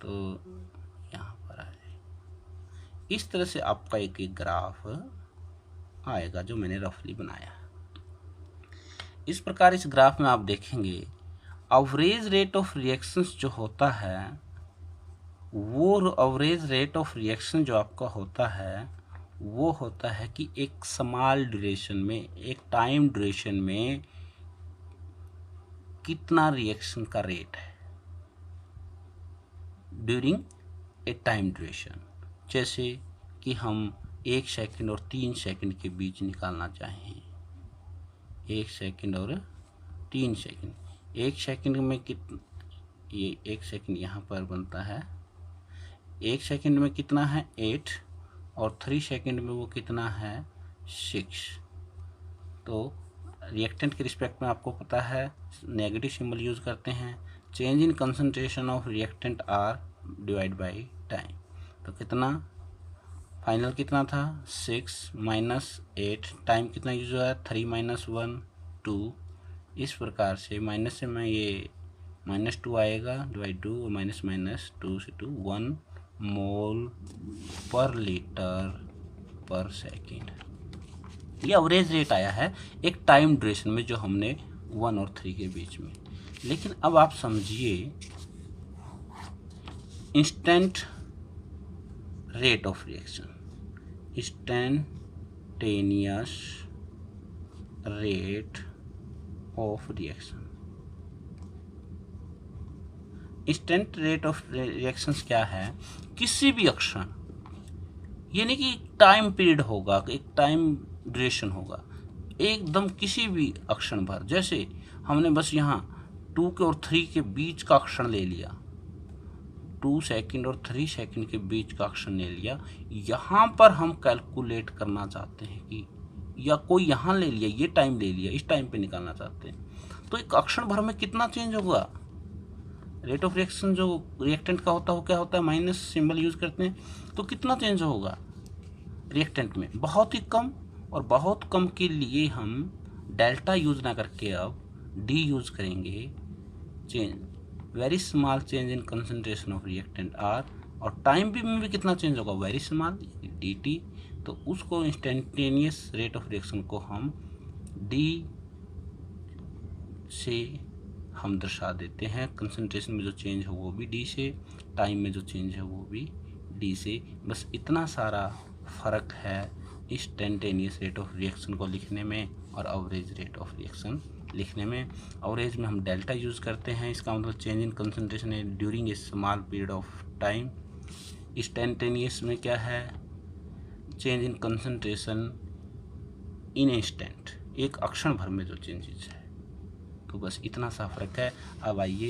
तो यहाँ पर आ जाएगा। इस तरह से आपका एक ग्राफ आएगा जो मैंने रफली बनाया। इस प्रकार इस ग्राफ में आप देखेंगे एवरेज रेट ऑफ रिएक्शंस जो होता है, वो एवरेज रेट ऑफ रिएक्शन जो आपका होता है वो होता है कि एक स्मॉल ड्यूरेशन में, एक टाइम ड्यूरेशन में कितना रिएक्शन का रेट है ड्यूरिंग ए टाइम ड्यूरेशन। जैसे कि हम 1 सेकंड और 3 सेकंड के बीच निकालना चाहें, 1 सेकंड और 3 सेकंड। 1 सेकंड में ये 1 सेकंड यहाँ पर बनता है, 1 सेकंड में कितना है? 8, और 3 सेकंड में वो कितना है 6। तो रिएक्टेंट के रिस्पेक्ट में आपको पता है नेगेटिव सिंबल यूज़ करते हैं। Change in concentration of reactant R divide by time. तो कितना फाइनल कितना था 6 -8, टाइम कितना यूज हुआ है 3 - 1 2। इस प्रकार से माइनस से मैं ये -2 आएगा डिवाइड 2 और माइनस माइनस 2 से 2 1 मोल पर लीटर पर सेकेंड। ये एवरेज रेट आया है एक टाइम ड्यूरेशन में जो हमने 1 और 3 के बीच में। लेकिन अब आप समझिए instant rate of reaction, instantaneous rate of reaction. Instant rate of reactions क्या है? किसी भी अक्षण, ये नहीं कि टाइम पीरियड होगा, एक टाइम ड्यूरेशन होगा, एकदम किसी भी अक्षण भर। जैसे हमने बस यहाँ 2 के और 3 के बीच का अक्षण ले लिया, 2 सेकंड और 3 सेकंड के बीच का अक्षण ले लिया। यहाँ पर हम कैलकुलेट करना चाहते हैं कि, या कोई यहाँ ले लिया, ये टाइम ले लिया, इस टाइम पे निकालना चाहते हैं, तो एक अक्षण भर में कितना चेंज होगा? रेट ऑफ रिएक्शन जो रिएक्टेंट का होता है वो क्या होता है? माइनस सिंबल यूज करते हैं। तो कितना चेंज होगा रिएक्टेंट में? बहुत ही कम। और बहुत कम के लिए हम डेल्टा यूज ना करके अब डी यूज करेंगे। Change, very small change in concentration of reactant R, और टाइम भी में भी कितना चेंज होगा? Very small, D T. तो उसको इंस्टेंटेनियस रेट ऑफ रिएक्शन को हम डी से हम दर्शा देते हैं। कंसंट्रेशन में जो चेंज है वो भी डी से, टाइम में जो चेंज है वो भी डी से। बस इतना सारा फ़र्क है इंस्टेंटेनियस रेट ऑफ रिएक्शन को लिखने में और एवरेज रेट ऑफ रिएक्शन लिखने में। एवरेज में हम डेल्टा यूज़ करते हैं, इसका मतलब change in concentration during a small period of time. Instantaneous में क्या है? Change in concentration in instant, एक अक्षण भर में जो चेंजेस है। तो बस इतना सा फर्क है। अब आइए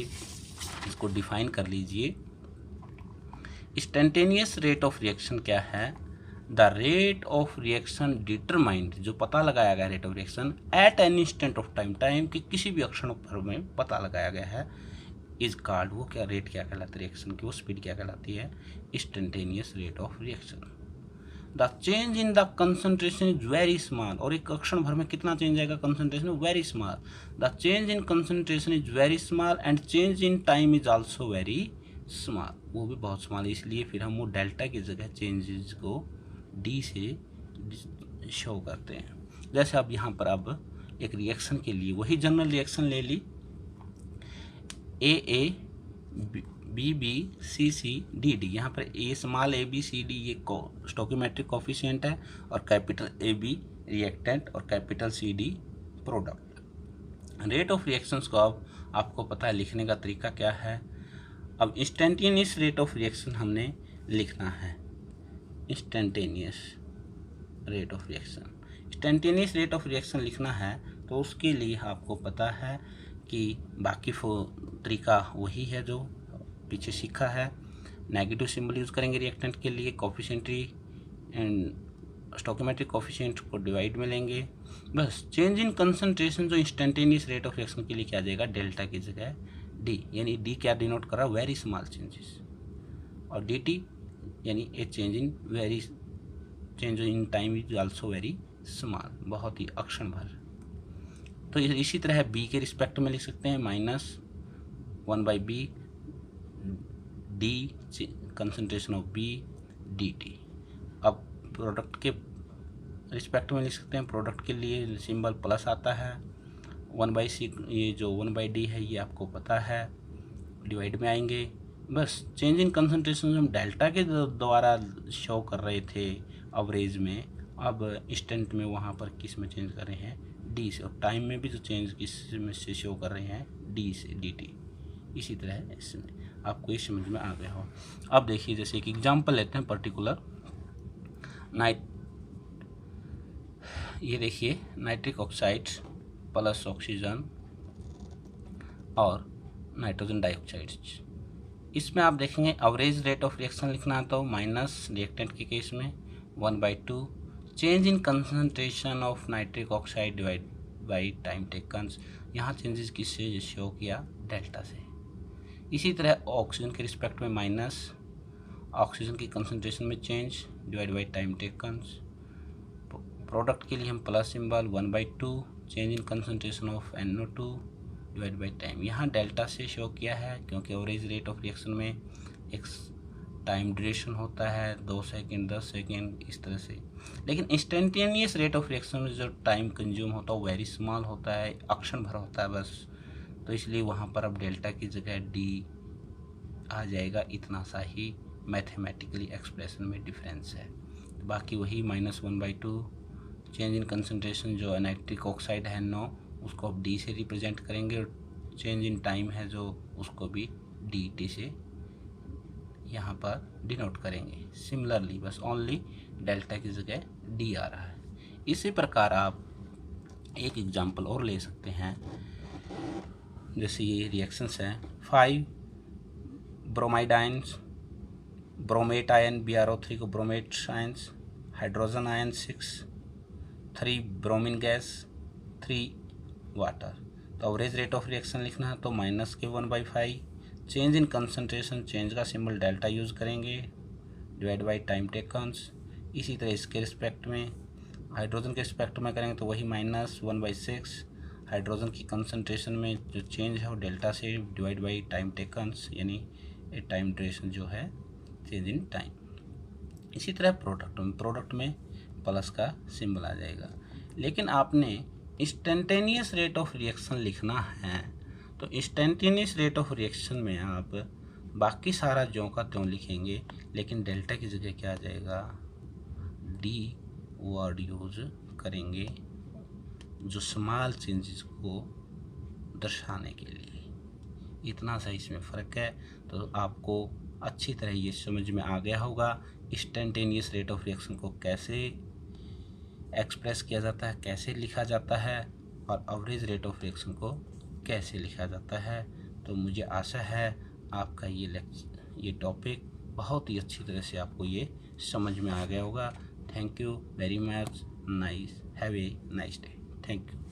इसको डिफाइन कर लीजिए। इंस्टेंटेनियस रेट ऑफ रिएक्शन क्या है? The rate of reaction determined, जो पता लगाया गया rate of reaction at an instant of time, time की किसी भी अक्षण पर में पता लगाया गया है, इज कॉल्ड, वो क्या रेट क्या कहलाती है रिएक्शन की, वो स्पीड क्या कहलाती है? Instantaneous rate of reaction. The change in the concentration is very small, और एक अक्षण भर में कितना चेंज आएगा concentration? Very small. The change in concentration is very small and change in time is also very small, वो भी बहुत small. इसलिए फिर हम वो डेल्टा की जगह चेंजेस को डी से शो करते हैं। जैसे अब यहाँ पर अब एक रिएक्शन के लिए वही जनरल रिएक्शन ले ली, A B B C C D D. यहाँ पर A small A B C D ये स्टोकियोमेट्रिक कोफिशिएंट है, और कैपिटल ए बी रिएक्टेंट और capital C D product. Rate of reactions को अब आपको पता है लिखने का तरीका क्या है। अब इंस्टेंटेनियस रेट ऑफ रिएक्शन हमने लिखना है, instantaneous rate of reaction. Instantaneous rate of reaction लिखना है तो उसके लिए आपको पता है कि बाकी तरीका वही है जो पीछे सीखा है। नेगेटिव सिंबल यूज़ करेंगे रिएक्टेंट के लिए, कोफिशिएंट्री एंड स्टोकियोमेट्रिक कोफिशिएंट को डिवाइड में लेंगे। बस चेंज इन कंसंट्रेशन जो इंस्टेंटेनियस रेट ऑफ रिएक्शन के लिए क्या आ जाएगा? डेल्टा की जगह डी, यानी डी क्या डिनोट कर रहा है? वेरी स्मॉल चेंजेस, और डी टी यानी ए change in time is also very small, बहुत ही अक्षण भर। तो इसी तरह बी के रिस्पेक्ट में लिख सकते हैं -1/b D concentration of B D T. अब प्रोडक्ट के रिस्पेक्ट में लिख सकते हैं, प्रोडक्ट के लिए सिंबल प्लस आता है, 1/c, ये जो 1/d है ये आपको पता है, डिवाइड में आएंगे। बस चेंज इन कंसंट्रेशन हम डेल्टा के द्वारा शो कर रहे थे एवरेज में, अब इंस्टेंट में वहाँ पर किस में चेंज कर रहे हैं? डी से, और टाइम में भी जो चेंज किस में से शो कर रहे हैं? डी से, डी टी। इसी तरह इसमें आपको ये समझ में आ गया हो। अब देखिए जैसे एक एग्जांपल लेते हैं पर्टिकुलर ये देखिए नाइट्रिक ऑक्साइड प्लस ऑक्सीजन और नाइट्रोजन डाइऑक्साइड। इसमें आप देखेंगे एवरेज रेट ऑफ रिएक्शन लिखना है तो माइनस रिएक्टेंट के केस में 1/2 change in concentration of nitric oxide divide by time taken, यहाँ चेंजेस किससे शो किया, डेल्टा से। इसी तरह ऑक्सीजन के रिस्पेक्ट में माइनस ऑक्सीजन की कंसंट्रेशन में change divide by time taken. Product के लिए हम plus symbol 1/2 change in concentration of NO2 divide by time, यहाँ डेल्टा से शो किया है क्योंकि एवरेज रेट ऑफ रिएक्शन में एक टाइम ड्यूरेशन होता है 2 सेकेंड 10 सेकेंड इस तरह से। लेकिन इंस्टेंटेनियस रेट ऑफ रिएक्शन में जो टाइम कंज्यूम होता है वो वेरी स्मॉल होता है, अक्षण भर होता है बस, तो इसलिए वहाँ पर अब डेल्टा की जगह डी आ जाएगा। इतना सा ही मैथमेटिकली एक्सप्रेशन में डिफरेंस है। बाकी वही -1/2 चेंज इन कंसंट्रेशन जो नाइट्रिक ऑक्साइड है NO उसको अब डी से रिप्रेजेंट करेंगे, और चेंज इन टाइम है जो उसको भी DT से यहाँ पर डिनोट करेंगे। सिमिलरली बस ओनली डेल्टा की जगह डी आ रहा है। इसी प्रकार आप एक एग्जांपल और ले सकते हैं, जैसे ये रिएक्शंस हैं 5 bromide ions, bromate ion BrO3 को bromate ions, hydrogen ion 6, 3 bromine gas, 3 water. तो एवरेज रेट ऑफ रिएक्शन लिखना है तो -1/5 चेंज इन कंसंट्रेशन, चेंज का सिंबल डेल्टा यूज़ करेंगे डिवाइड बाई टाइम टेकन्स। इसी तरह इसके रिस्पेक्ट में हाइड्रोजन के रिस्पेक्ट में करेंगे तो वही -1/6 हाइड्रोजन की कंसंट्रेशन में जो चेंज है वो डेल्टा से डिवाइड बाई टाइम टेकन्स, यानी ए टाइम ड्यूरेशन जो है चेंज इन टाइम। इसी तरह प्रोडक्ट में प्लस का सिंबल आ जाएगा। लेकिन आपने इंस्टेंटेनियस रेट ऑफ रिएक्शन लिखना है तो इंस्टेंटेनियस रेट ऑफ रिएक्शन में आप बाकी सारा ज्यों का त्यों लिखेंगे, लेकिन डेल्टा की जगह क्या आ जाएगा, डी वर्ड यूज करेंगे जो स्मॉल चेंजेस को दर्शाने के लिए। इतना सा इसमें फ़र्क है। तो आपको अच्छी तरह ये समझ में आ गया होगा इंस्टेंटेनियस रेट ऑफ रिएक्शन को कैसे एक्सप्रेस किया जाता है, कैसे लिखा जाता है, और एवरेज रेट ऑफ रिएक्शन को कैसे लिखा जाता है। तो मुझे आशा है आपका ये टॉपिक बहुत ही अच्छी तरह से आपको ये समझ में आ गया होगा। Thank you very much, have a nice day. Thank you.